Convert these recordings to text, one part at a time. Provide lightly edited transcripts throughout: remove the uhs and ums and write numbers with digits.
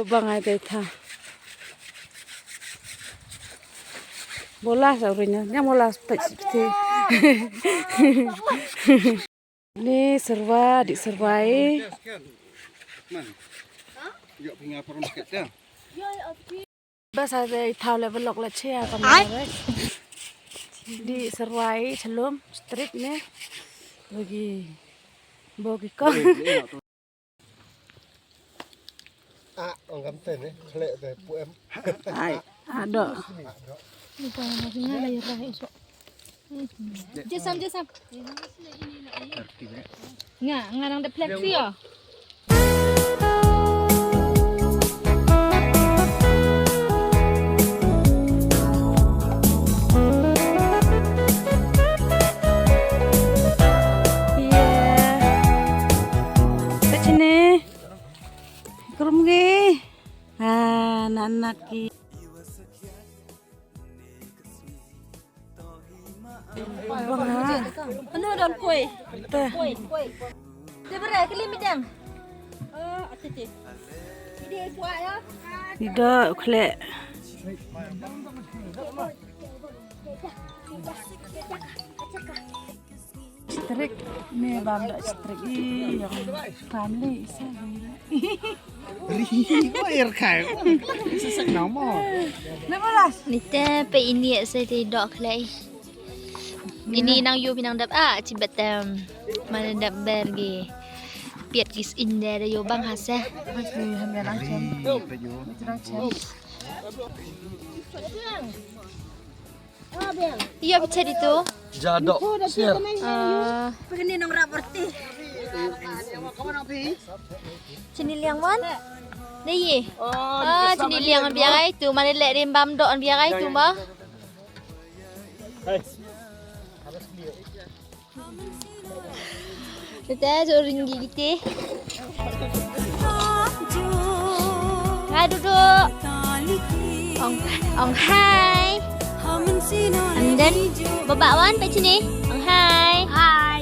bangai beta. Bola saurinya, nya bola seperti. Ini serba di serbai. Bahasa dari tahu level lok leceh apa namanya? Di serbai celum street nih bagi kau. Ông gắm tên đấy, lệ về phụ em. Ada. Lupa maksudnya lagi rahi so. Jasam. Nggak ngarang defleksi ya. Anak-anak Ano don kue? Kue. Dia berai ke limit yang? Ati. Ini kuat ya. tidak klek strik nih bangga strik yang family Air khai, sesak nama. Nita pe ini saya tidak klei. Ini nang yo pinang dap cibat mana dap bergi. Piat kis indah yo bang hasa. masih hampir langsung Iya bicara itu. Jadok, siar. Begini nang raporti. Ceniliang wan? Nih. Ceniliang biar itu mana lek rimbam dok biar itu mah. Kita ringgi gitu. Hai duduk. Ong hai. And then babawan pa sini. Ong hai. Hai.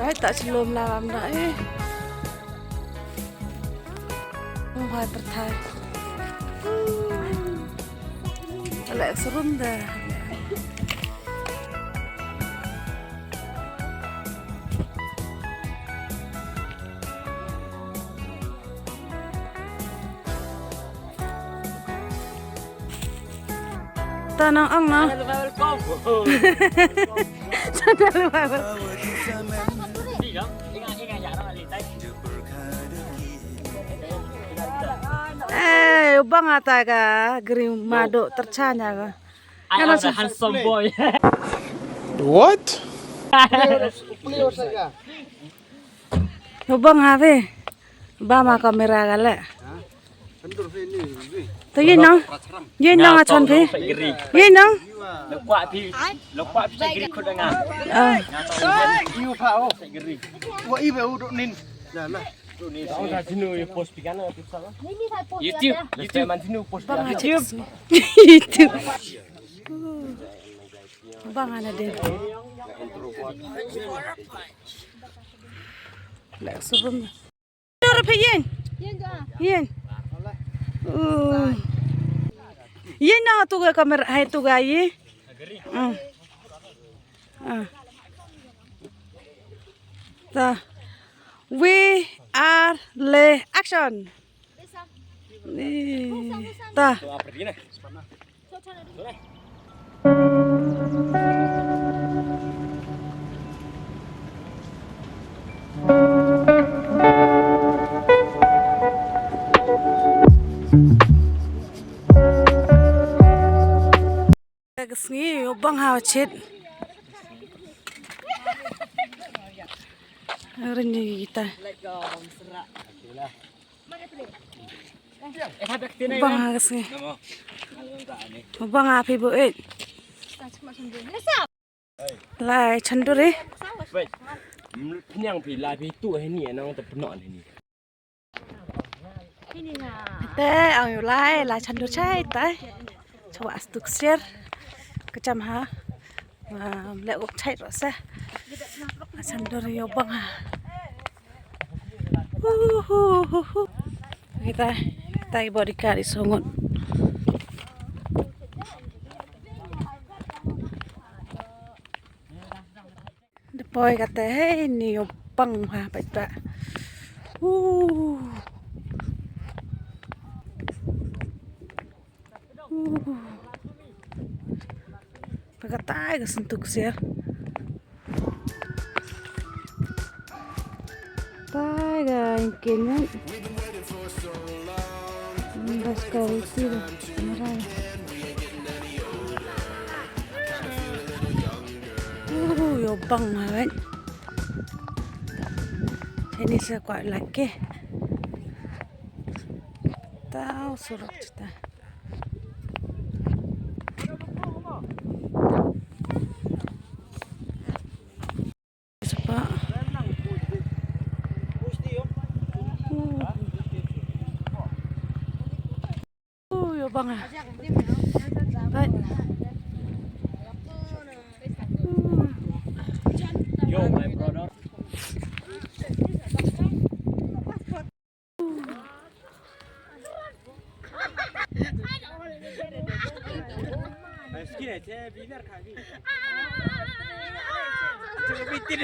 Đấy tak sebelum làm đấy Hai pertai Lek serum dah Tanang ang na Sana lupa Bang ata ka gering mado tercanya ka. I am the handsome boy. What? Bang ave. Ba kamera gale. To yin nang a chon phi. Yin nang. Lộc quạ thì chạy ghi khôn nga. Yêu phao. Wa ibe u do nin. Dạ là. Ông ta xin nuôi post pican ở tiếp sau. YouTube man xin nuôi post pican. YouTube. Bang ana deh. Lek sebelum. Ora phin. Yin. Yin na tu ga kamera hai tu ga ye. Ta. We are le action. Ta. Kesini bang hawacit. Renyi kita. Bang kesini. Bang api buat. Lai cenduri. Yang pilih itu ini nang terpenuh ini. Teh, ang lai cenduri cai teh. coba stuk share kecam ha lek uk chai ro sa sandor yo bang ha kita body kari songot depoy kata hey ni yo bang ha baita Pagkatay kasuntok siya. Taga ingkingan. Bas kariti dah. Maray. Yobang hawan. Ini saya kuat lagi. Tahu surat kita. Bang ah. Baik. Yo, my brother. Meski aja biar kaki. Coba bikin.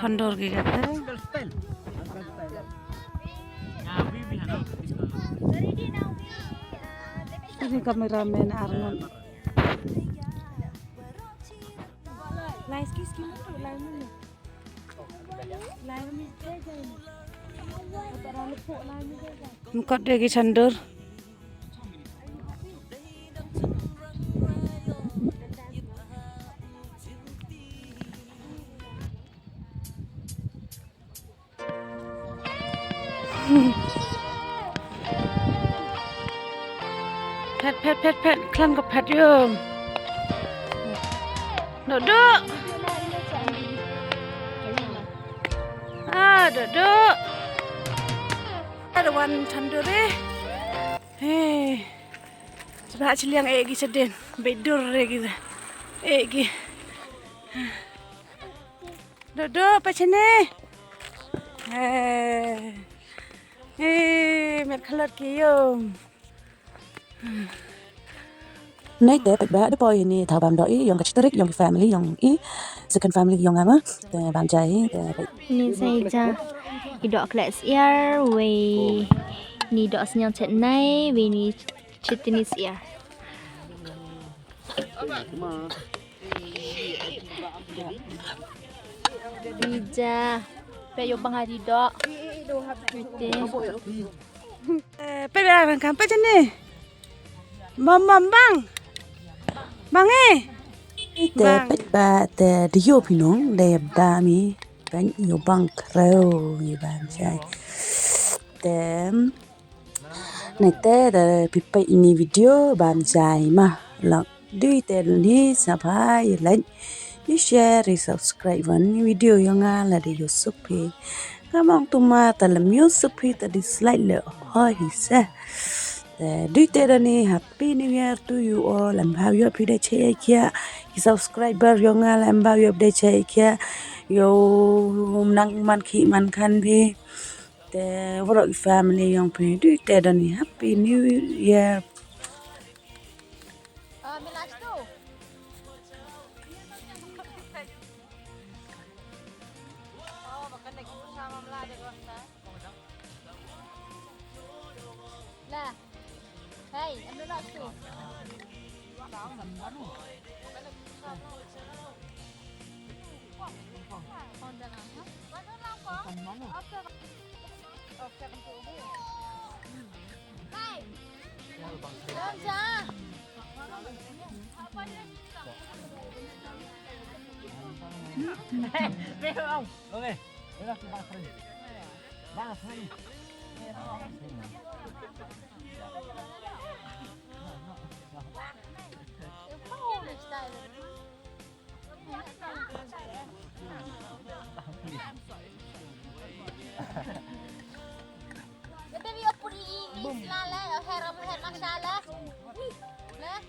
Condor gitu. Ini kameramen Arnold. Mukot dia gitu Condor. Pet, klan ke pet yum. Duduk. Duduk. Ada wan canduri. Hei. Sebab ciliang egi sedin. Bedur lagi dah. Egi. Duduk apa sini? Mer khalat kiyum. Nay te ba de boy ni thao bam doi yang kachterik yang family yang second family yang ama te bam jai te Ni saja idok kelas air we ni dok senyang chat nai we ni chitinis air. Bija pe yo bang hari dok. Pe dah kan pe ni. Bang. Bang te pet ba te dio pinong le ba mi ban yo bang kreo ni bam jai te nay te de pipai ini video bam jai ma lak dui te ni sabai like you share subscribe wan video yang ala de yusuk pi kamang tuma talam yusuk pi ta dislike le hoi hisa do ni happy new year to you all and how you update check ya subscriber yang alam how you update check ya yo nang man ki man kan bi the work family yang pe do ni happy new year Milas tu. Oh, makan lagi bersama melada waktu. Lah. Hey, ambil las tu. Honda lah. Kita biar puri ini selalu heram masalah. Nah.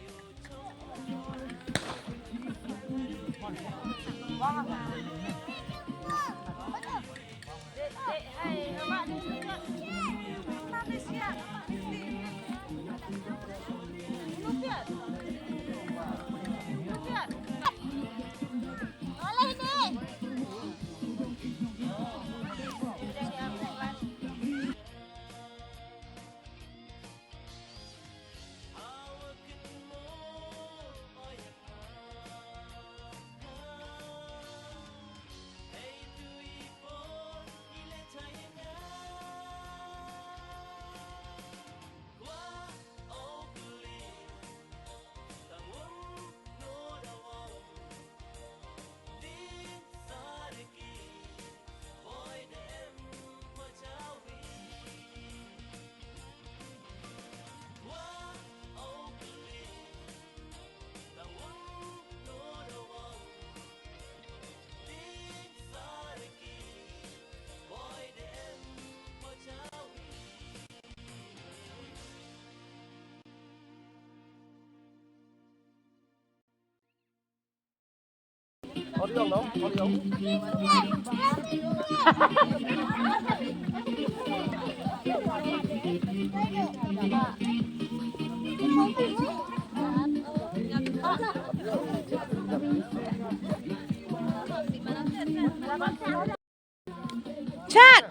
Chat.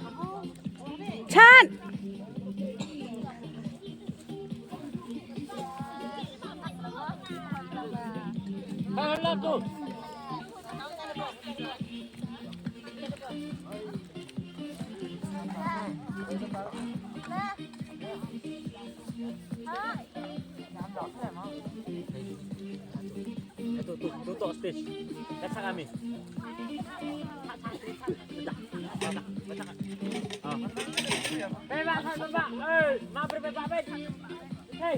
Chat. Halo tuh. Tutup stage. Datang kami. Bebas, bebas. Mau berbebas, bebas. Hei.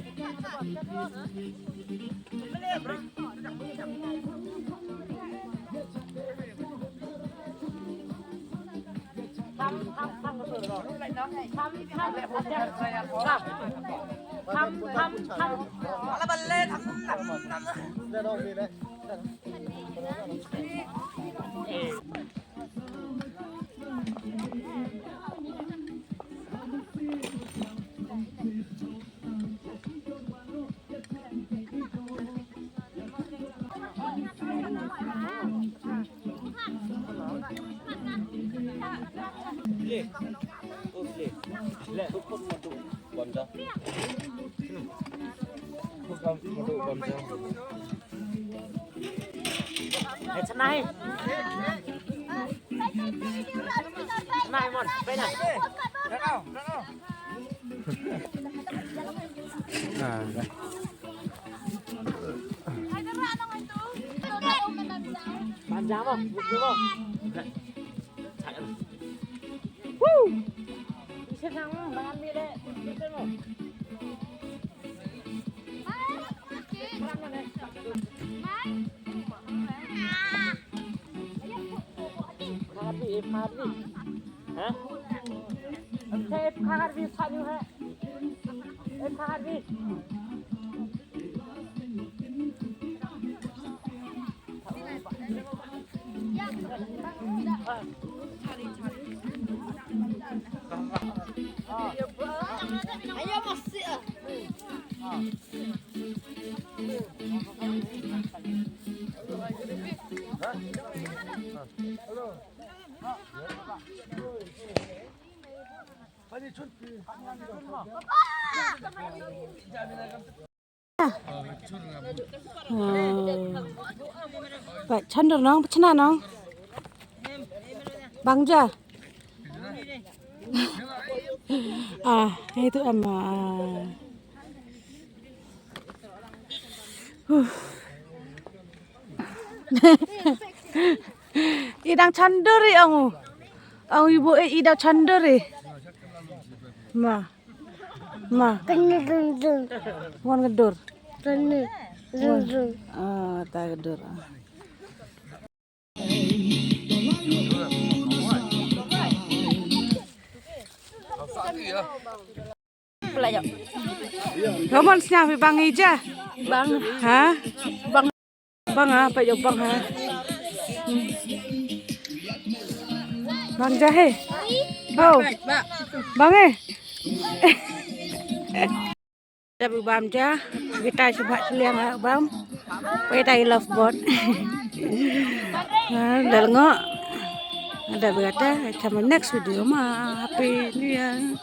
Lek hukum untuk bonda. Hukum untuk bonda. Senai. Senai mon, pena. Panjang mo, buku mo. Woo! Senang bahan ni dek. Betul mo. Harvey, Harvey. Hah? Okay, Harvey साथ में है. Harvey. Ayo masih. Vậy chân được nó, chân nào nó? Bằng chưa? Itu ama. Idang chandori angu. Ang ibu idang chandori. Ma. Wan ngedur. Tak gedur. Pelajar. Kamu siapa bang Ija? Bang. Hah? Bang apa ya bang ha? Bang Jahe. Oh. Bang Tapi bam ja, kita coba seliang bam. Kita love boat. Dah ngok. Ada berada sama next video mah. Happy New Year.